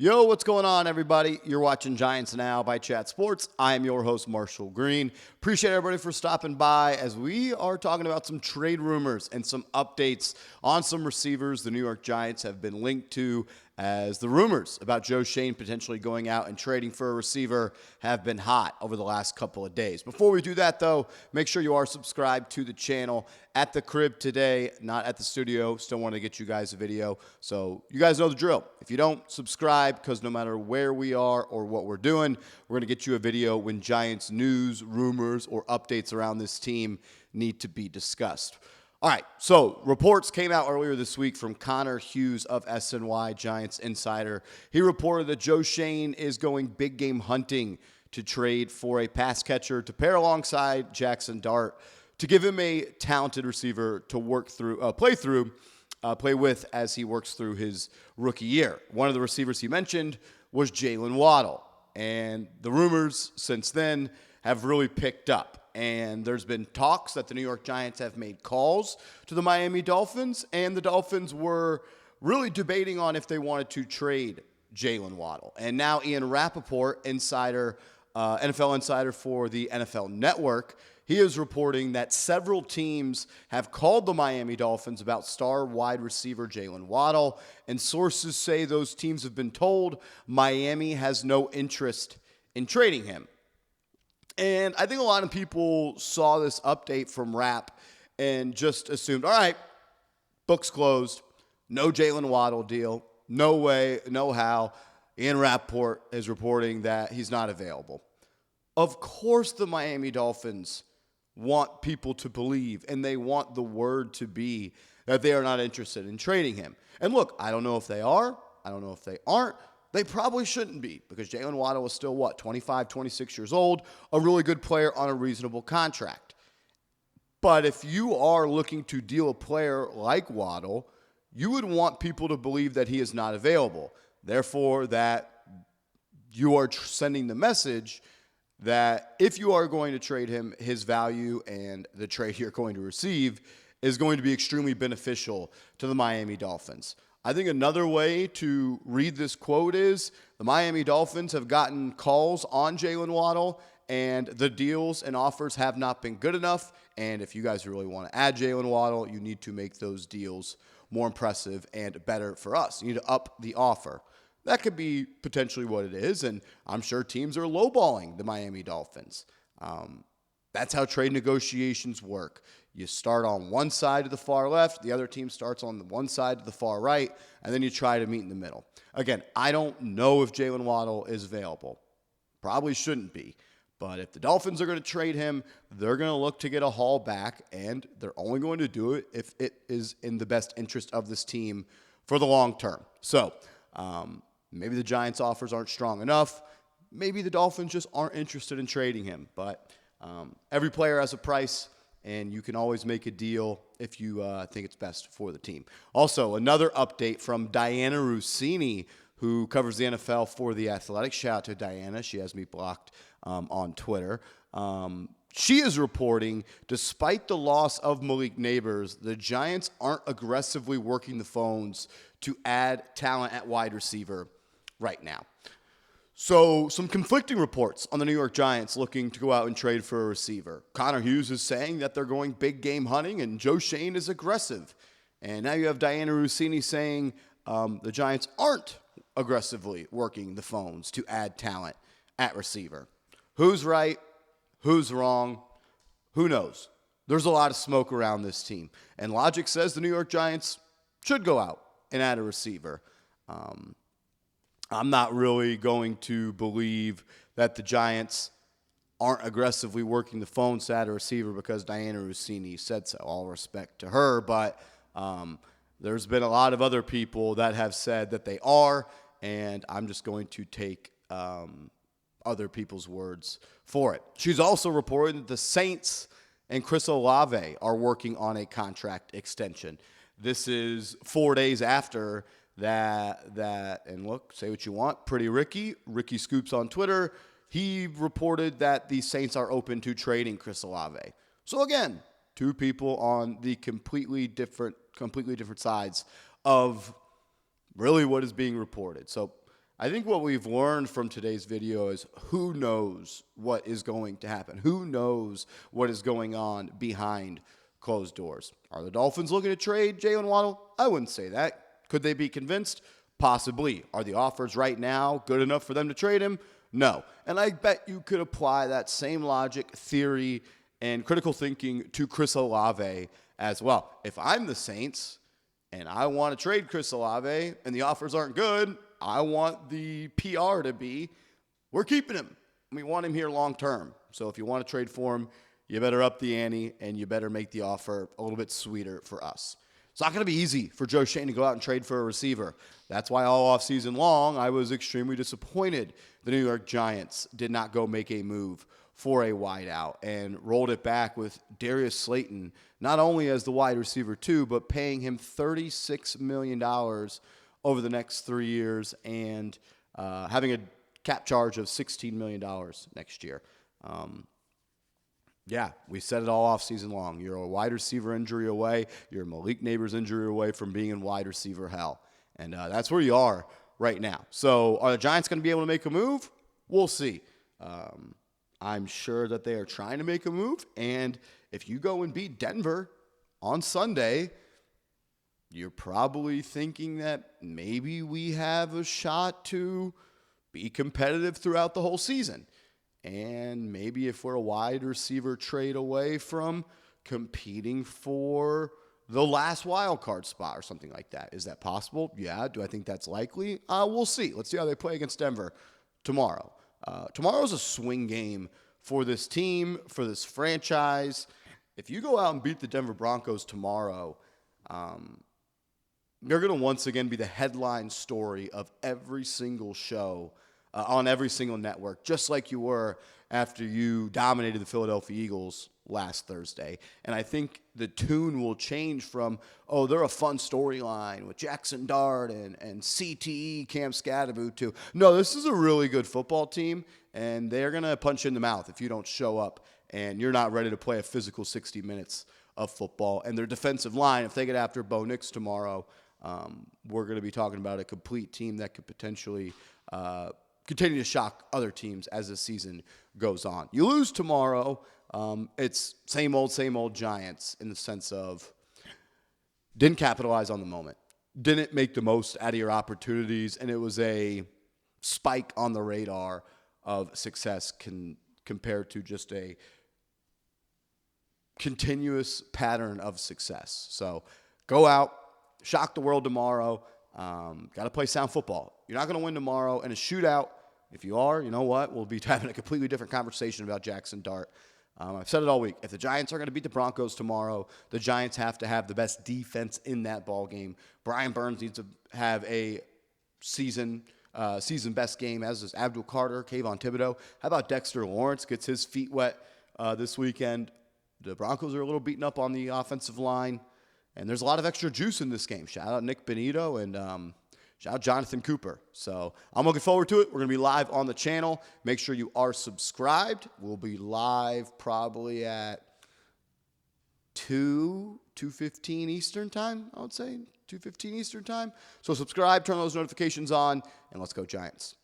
Yo, what's going on, everybody? You're watching Giants Now by Chat Sports. I am your host, Marshall Green. Appreciate everybody for stopping by as we are talking about some trade rumors and some updates on some receivers the New York Giants have been linked to, as the rumors about Joe Schoen potentially going out and trading for a receiver have been hot over the last couple of days. Before we do that, though, make sure you are subscribed to the channel. At the crib today, not at the studio. Still want to get you guys a video. So you guys know the drill. If you don't subscribe, because no matter where we are or what we're doing, we're going to get you a video when Giants news, rumors, or updates around this team need to be discussed. All right, so reports came out earlier this week from Connor Hughes of SNY Giants Insider. He reported that Joe Schoen is going big game hunting to trade for a pass catcher to pair alongside Jaxson Dart to give him a talented receiver to play with as he works through his rookie year. One of the receivers he mentioned was Jaylen Waddle, and the rumors since then have really picked up. And there's been talks that the New York Giants have made calls to the Miami Dolphins, and the Dolphins were really debating on if they wanted to trade Jaylen Waddle. And now Ian Rapoport, NFL insider for the NFL Network, he is reporting that several teams have called the Miami Dolphins about star wide receiver Jaylen Waddle, and sources say those teams have been told Miami has no interest in trading him. And I think a lot of people saw this update from Rap and just assumed, all right, book's closed, no Jaylen Waddle deal, no way, no how. Ian Rapoport is reporting that he's not available. Of course the Miami Dolphins want people to believe, and they want the word to be that they are not interested in trading him. And look, I don't know if they are. I don't know if they aren't. They probably shouldn't be, because Jaylen Waddle is still, 25, 26 years old, a really good player on a reasonable contract. But if you are looking to deal a player like Waddle, you would want people to believe that he is not available. Therefore, that you are sending the message that if you are going to trade him, his value and the trade you're going to receive is going to be extremely beneficial to the Miami Dolphins. I think another way to read this quote is the Miami Dolphins have gotten calls on Jaylen Waddle, and the deals and offers have not been good enough. And if you guys really want to add Jaylen Waddle, you need to make those deals more impressive and better for us. You need to up the offer. That could be potentially what it is, and I'm sure teams are lowballing the Miami Dolphins. That's how trade negotiations work. You start on one side of the far left, the other team starts on the one side of the far right, and then you try to meet in the middle. Again, I don't know if Jaylen Waddle is available. Probably shouldn't be. But if the Dolphins are going to trade him, they're going to look to get a haul back, and they're only going to do it if it is in the best interest of this team for the long term. So maybe the Giants' offers aren't strong enough. Maybe the Dolphins just aren't interested in trading him. But every player has a price, and you can always make a deal if you think it's best for the team. Also, another update from Dianna Russini, who covers the NFL for The Athletic. Shout out to Dianna. She has me blocked on Twitter. She is reporting, despite the loss of Malik Neighbors, the Giants aren't aggressively working the phones to add talent at wide receiver right now. So some conflicting reports on the New York Giants looking to go out and trade for a receiver. Connor Hughes is saying that they're going big game hunting, and Joe Schoen is aggressive. And now you have Dianna Russini saying the Giants aren't aggressively working the phones to add talent at receiver. Who's right? Who's wrong? Who knows? There's a lot of smoke around this team. And logic says the New York Giants should go out and add a receiver. I'm not really going to believe that the Giants aren't aggressively working the phones to add a receiver because Dianna Russini said so. All respect to her, but there's been a lot of other people that have said that they are, and I'm just going to take other people's words for it. She's also reported that the Saints and Chris Olave are working on a contract extension. This is 4 days after that, and look, say what you want, Pretty Ricky Scoops on Twitter, he reported that the Saints are open to trading Chris Olave. So again, two people on the completely different sides of really what is being reported. So I think what we've learned from today's video is who knows what is going to happen? Who knows what is going on behind closed doors? Are the Dolphins looking to trade Jaylen Waddle? I wouldn't say that. Could they be convinced? Possibly. Are the offers right now good enough for them to trade him? No. And I bet you could apply that same logic, theory, and critical thinking to Chris Olave as well. If I'm the Saints and I want to trade Chris Olave and the offers aren't good, I want the PR to be, we're keeping him. We want him here long term. So if you want to trade for him, you better up the ante and you better make the offer a little bit sweeter for us. It's not going to be easy for Joe Schoen to go out and trade for a receiver. That's why all offseason long I was extremely disappointed the New York Giants did not go make a move for a wideout and rolled it back with Darius Slayton, not only as the wide receiver too, but paying him $36 million over the next 3 years and having a cap charge of $16 million next year. Yeah, we said it all off season long. You're a wide receiver injury away. You're a Malik Neighbors injury away from being in wide receiver hell. And that's where you are right now. So are the Giants going to be able to make a move? We'll see. I'm sure that they are trying to make a move. And if you go and beat Denver on Sunday, you're probably thinking that maybe we have a shot to be competitive throughout the whole season. And maybe if we're a wide receiver trade away from competing for the last wild card spot or something like that. Is that possible? Yeah. Do I think that's likely? We'll see. Let's see how they play against Denver tomorrow. Tomorrow's a swing game for this team, for this franchise. If you go out and beat the Denver Broncos tomorrow, you're going to once again be the headline story of every single show on every single network, just like you were after you dominated the Philadelphia Eagles last Thursday. And I think the tune will change from, oh, they're a fun storyline with Jaxson Dart and CTE Cam Scadaboo to, no, this is a really good football team, and they're going to punch you in the mouth if you don't show up and you're not ready to play a physical 60 minutes of football. And their defensive line, if they get after Bo Nix tomorrow, we're going to be talking about a complete team that could potentially continue to shock other teams as the season goes on. You lose tomorrow, it's same old Giants in the sense of didn't capitalize on the moment, didn't make the most out of your opportunities, and it was a spike on the radar of success compared to just a continuous pattern of success. So go out, shock the world tomorrow. Got to play sound football. You're not going to win tomorrow in a shootout. If you are, you know what? We'll be having a completely different conversation about Jaxson Dart. I've said it all week. If the Giants are going to beat the Broncos tomorrow, the Giants have to have the best defense in that ball game. Brian Burns needs to have a season best game, as does Abdul Carter, Kayvon Thibodeau. How about Dexter Lawrence gets his feet wet this weekend? The Broncos are a little beaten up on the offensive line. And there's a lot of extra juice in this game. Shout out Nick Benito and shout out Jonathan Cooper. So I'm looking forward to it. We're going to be live on the channel. Make sure you are subscribed. We'll be live probably at 2:15 Eastern time, I would say. 2:15 Eastern time. So subscribe, turn those notifications on, and let's go Giants.